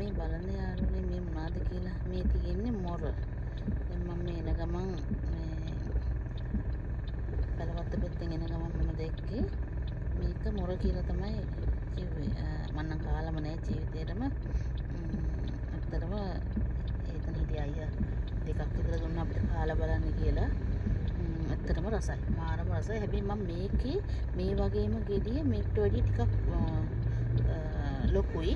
මේ බලන්න යාළුවනේ මේ මොනවද කියලා. මේ තියෙන්නේ මොර. දැන් මම මේ එන ගමන් මේ බලවත් පැත්තෙන් එන ගමන් මම දැක්කේ මේක මොර කියලා තමයි කිව්වේ. මම නම් කාලම නැහැ ජීවිතේටම. ඇත්තටම එතන හිටිය අයියා දෙකක් විතර දුන්නා අපිට කාලා බලන්න කියලා. ඇත්තටම රසයි. මාරම රසයි. හැබැයි මම මේකේ මේ වගේම ගෙඩිය මේකට වැඩිය ටිකක් ලොකුයි.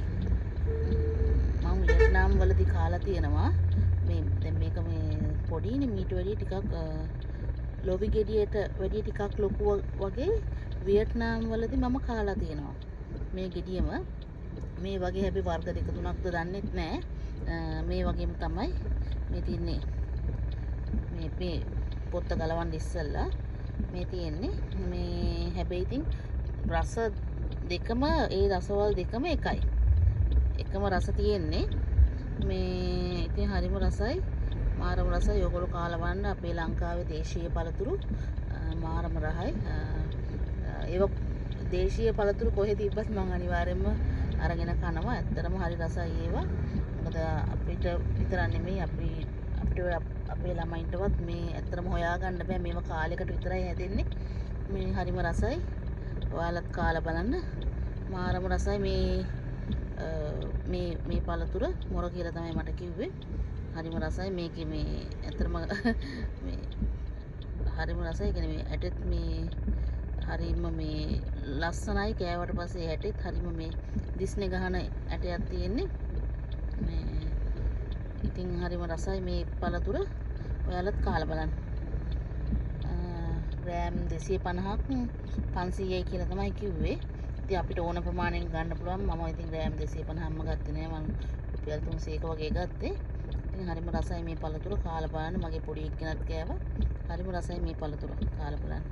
මම වියට්නාම් වලදී කාලා තියෙනවා. මේ දැන් මේක මේ පොඩිනේ මීට වැඩිය ටිකක් ලොවි ගෙඩියට වැඩිය ටිකක් ලොකු වගේ වියට්නාම් වලදී මම කාලා තියෙනවා. මේ ගෙඩියම මේ වගේ හැබැයි වර්ග දෙක තුනක්ද දන්නෙත් නෑ. මේ වගේම තමයි මේ තියන්නේ. මේ පොත්ත ගලවන්න ඉස්සෙල්ලා මේ තියෙන්නේ. මේ හැබැයි ඉතින් රස දෙකම ඒ රසවල් දෙකම එකයි. එකම රස තියෙන්නේ. මේ ඉතින් හරිම රසයි. මාරම රසයි. ඔයගොල්ලෝ කාලා බලන්න අපේ ලංකාවේ දේශීය පළතුරු මාරම රහයි. ඒක දේශීය පළතුරු කොහෙ තිබ්බත් මම අනිවාර්යෙන්ම අරගෙන කනවා. ඇත්තටම හරි රසයි ඒවා. මොකද අපිට විතර නෙමෙයි අපිට අපේ ළමයින්ටවත් මේ ඇත්තටම හොයාගන්න බෑ. මේව කාලයකට විතරයි හැදෙන්නේ. මේ හරිම රසයි. ඔයාලත් කාලා බලන්න. මාරම රසයි මේ පළතුර මොර කියලා තමයි මට කිව්වේ. හරිම රසයි මේකේ මේ ඇත්තටම මේ හරිම රසයි. කියන්නේ මේ ඇටෙත් මේ හරිම මේ ලස්සනයි. කෑවට පස්සේ ඇටෙත් හරිම මේ දිස්නේ ගහන ඇටයක් තියෙන්නේ. මේ ඉතින් හරිම රසයි මේ පළතුර. ඔයාලත් කාලා බලන්න. ග්‍රෑම් 250ක් 500යි කියලා තමයි කිව්වේ. ඉතින් අපිට ඕන ප්‍රමාණයෙන් ගන්න පුළුවන්. මම ඉතින් ග්‍රෑම් 250ක්ම ගත්තේ නෑ. මම රුපියල් 300ක වගේ ගත්තේ. ඉතින් හරිම රසයි මේ පළතුර. කාලා බලන්න. මගේ පොඩි එක්කෙනත් කෑවා. හරිම රසයි මේ පළතුර. කාලා බලන්න.